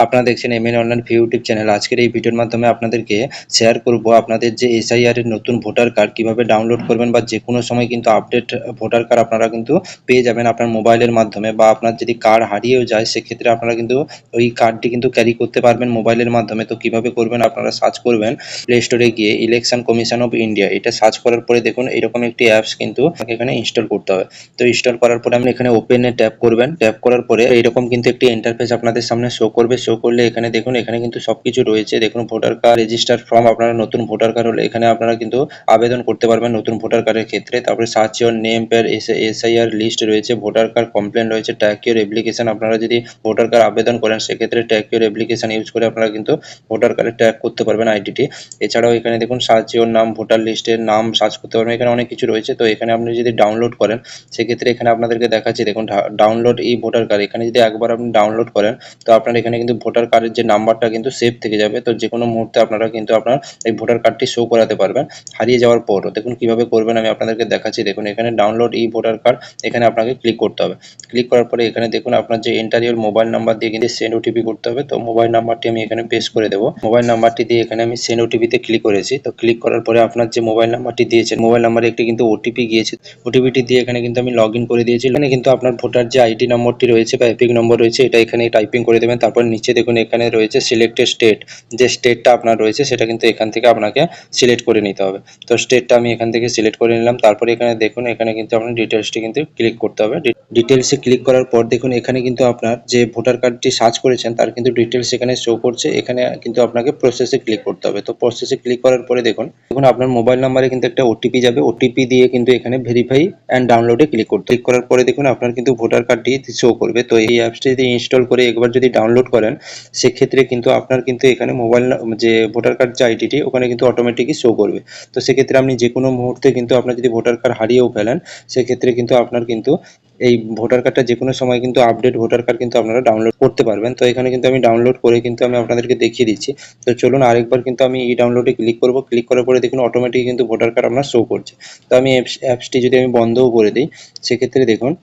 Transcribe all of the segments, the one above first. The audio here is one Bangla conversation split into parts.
আপনারা দেখছেন MN online fee YouTube channel. আজকের এই ভিডিওর মাধ্যমে আপনাদেরকে শেয়ার করব আপনাদের যে এসআইআর এর নতুন ভোটার কার্ড কিভাবে ডাউনলোড করবেন, বা যে কোনো সময় কিন্তু আপডেট ভোটার কার্ড আপনারা কিন্তু পেয়ে যাবেন আপনার মোবাইলের মাধ্যমে। বা আপনার যদি কার্ড হারিয়েও যায় সেক্ষেত্রে আপনারা কিন্তু ওই কার্ডটি কিন্তু ক্যারি করতে পারবেন মোবাইলের মাধ্যমে। তো কিভাবে করবেন, আপনারা সার্চ করবেন প্লে স্টোরে গিয়ে ইলেকশন কমিশন অফ ইন্ডিয়া, এটা সার্চ করার পরে দেখুন এরকম একটি অ্যাপস কিন্তু এখানে ইনস্টল করতে হবে। তো ইনস্টল করার পরে আপনি এখানে ওপেনে ট্যাপ করবেন। ট্যাপ করার পরে এরকম কিন্তু একটি ইন্টারফেস আপনাদের সামনে শো করবে। শো করলে এখানে দেখুন এখানে কিন্তু সবকিছু রয়েছে। দেখুন ভোটার কার্ড রেজিস্টার ফর্ম, আপনারা নতুন ভোটার কার্ড হলে এখানে আপনারা কিন্তু আবেদন করতে পারবেন নতুন ভোটার কার্ডের ক্ষেত্রে। তারপরে সার্চ ইওর নেম পের এসআইআর লিস্ট রয়েছে, ভোটার কার্ড কমপ্লেন রয়েছে, ট্র্যাক ইওর অ্যাপ্লিকেশন। আপনারা যদি ভোটার কার্ড আবেদন করেন সেক্ষেত্রে ট্র্যাক ইওর অ্যাপ্লিকেশন ইউজ করে আপনারা কিন্তু ভোটার কার্ডে ট্র্যাক করতে পারবেন আইডিটি। এছাড়াও এখানে দেখুন সার্চ ইওর নাম, ভোটার লিস্টের নাম সার্চ করতে পারবেন। এখানে অনেক কিছু রয়েছে। তো এখানে আপনি যদি ডাউনলোড করেন সেক্ষেত্রে এখানে আপনাদেরকে দেখাচ্ছি, দেখুন ডাউনলোড ই ভোটার কার্ড। এখানে যদি একবার আপনি ডাউনলোড করেন তো আপনার এখানে কিন্তু ভোটার কার্ডের যে নাম্বারটা কিন্তু সেভ থেকে যাবে। তো যে কোনো মুহূর্তে আপনারা কিন্তু আপনার এই ভোটার কার্ডটি শো করাতে পারবেন হারিয়ে যাওয়ার পরও। দেখুন কিভাবে করবেন আমি আপনাদেরকে দেখাচ্ছি। দেখুন এখানে ডাউনলোড ই ভোটার কার্ড, এখানে আপনাকে ক্লিক করতে হবে। ক্লিক করার পরে এখানে দেখুন আপনার যে এন্টার ইওর মোবাইল নাম্বার দিয়ে কিন্তু সেন্ড ওটিপি করতে হবে। তো মোবাইল নাম্বারটি আমি এখানে পেস্ট করে দেবো। মোবাইল নাম্বারটি দিয়ে এখানে আমি সেন্ড ওটিপিতে ক্লিক করেছি। তো ক্লিক করার পরে আপনার যে মোবাইল নাম্বারটি দিয়েছেন মোবাইল নাম্বারে একটি কিন্তু ওটিপি গিয়েছে। ওটিপিটি দিয়ে এখানে কিন্তু আমি লগ ইন করে দিয়েছি। এখানে কিন্তু আপনার ভোটার যে আইডি নম্বরটি রয়েছে বা এপিক নম্বর রয়েছে এটা এখানে টাইপিং করে দেবেন। তারপর নিচে দেখুন এখানে রয়েছে সিলেক্টেড স্টেট, যে স্টেটটা আপনার রয়েছে সেটা কিন্তু এখান থেকে আপনাকে সিলেক্ট করে নিতে হবে। তো স্টেটটা আমি এখান থেকে সিলেক্ট করে নিলাম। তারপরে এখানে দেখুন এখানে কিন্তু আপনার ডিটেলসটি কিন্তু ক্লিক করতে হবে। ডিটেলসে ক্লিক করার পর দেখুন এখানে কিন্তু আপনার যে ভোটার কার্ডটি সার্চ করেছেন তার কিন্তু ডিটেলস এখানে শো করছে। এখানে কিন্তু আপনাকে প্রসেসে ক্লিক করতে হবে। তো প্রসেসে ক্লিক করার পরে দেখুন আপনার মোবাইল নাম্বারে কিন্তু একটা ওটিপি যাবে। ওটিপি দিয়ে কিন্তু এখানে ভেরিফাই অ্যান্ড ডাউনলোডে ক্লিক করার পরে দেখুন আপনার কিন্তু ভোটার কার্ডটি শো করবে। তো এই অ্যাপসটি যদি ইনস্টল করে একবার যদি ডাউনলোড করেন সেক্ষেত্রে কিন্তু আপনার কিন্তু এখানে মোবাইল যে ভোটার কার্ড যে আইডিটি ওখানে কিন্তু অটোমেটিকই শো করবে। তো সেক্ষেত্রে আপনি যে কোনো মুহূর্তে কিন্তু আপনার যদি ভোটার কার্ড হারিয়েও ফেলেন সেক্ষেত্রে কিন্তু আপনার কিন্তু এই ভোটার কার্ডটা যে কোনো সময় কিন্তু আপডেট ভোটার কার্ড কিন্তু আপনারা ডাউনলোড করতে পারবেন। তো এখানে কিন্তু আমি ডাউনলোড করে কিন্তু আমি আপনাদেরকে দেখিয়ে দিচ্ছি। তো চলুন আরেকবার কিন্তু আমি ই ডাউনলোডে ক্লিক করব। ক্লিক করার পরে দেখুন অটোমেটিক কিন্তু ভোটার কার্ড আপনার শো করছে। তো আমি অ্যাপসটি যদি আমি বন্ধও করে দিই সেক্ষেত্রে দেখুন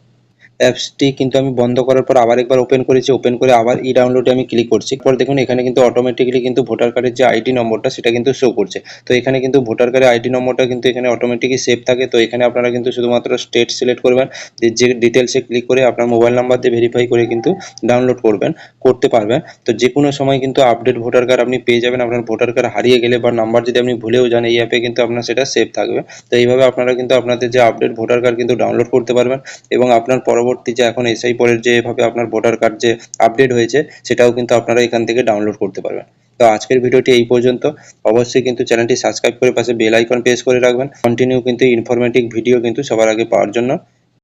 অ্যাপসটি কিন্তু আমি বন্ধ করার পর আবার একবার ওপেন করেছি। ওপেন করে আবার ই ডাউনলোডে আমি ক্লিক করছি। পর দেখুন এখানে কিন্তু অটোমেটিক্যালি কিন্তু ভোটার কার্ডের যে আইডি নম্বরটা সেটা কিন্তু শো করছে। তো এখানে কিন্তু ভোটার কার্ডের আইডি নম্বরটা কিন্তু এখানে অটোমেটিকই সেভ থাকে। তো এখানে আপনারা কিন্তু শুধুমাত্র স্টেট সিলেক্ট করবেন, যে ডিটেলসে ক্লিক করে আপনার মোবাইল নাম্বার দিয়ে ভেরিফাই করে কিন্তু ডাউনলোড করতে পারবেন। তো যে কোনো সময় কিন্তু আপডেট ভোটার কার্ড আপনি পেয়ে যাবেন। আপনার ভোটার কার্ড হারিয়ে গেলে বা নাম্বার যদি আপনি ভুলেও যান এই অ্যাপে কিন্তু আপনার সেটা সেভ থাকবে। তো এইভাবে আপনারা কিন্তু আপনাদের যে আপডেট ভোটার কার্ড কিন্তু ডাউনলোড করতে পারবেন এবং আপনার পরবর্তী যে এখন এসআই পরের যেভাবে আপনার ভোটার কার্ড যে আপডেট হয়েছে সেটাও কিন্তু আপনারা এখান থেকে ডাউনলোড করতে পারবেন। তো আজকের ভিডিওটি এই পর্যন্ত। অবশ্যই কিন্তু চ্যানেলটি সাবস্ক্রাইব করে পাশে বেল আইকন প্রেস করে রাখবেন। কন্টিনিউ কিন্তু ইনফরমেটিভ ভিডিও কিন্তু সবার আগে পাওয়ার জন্য।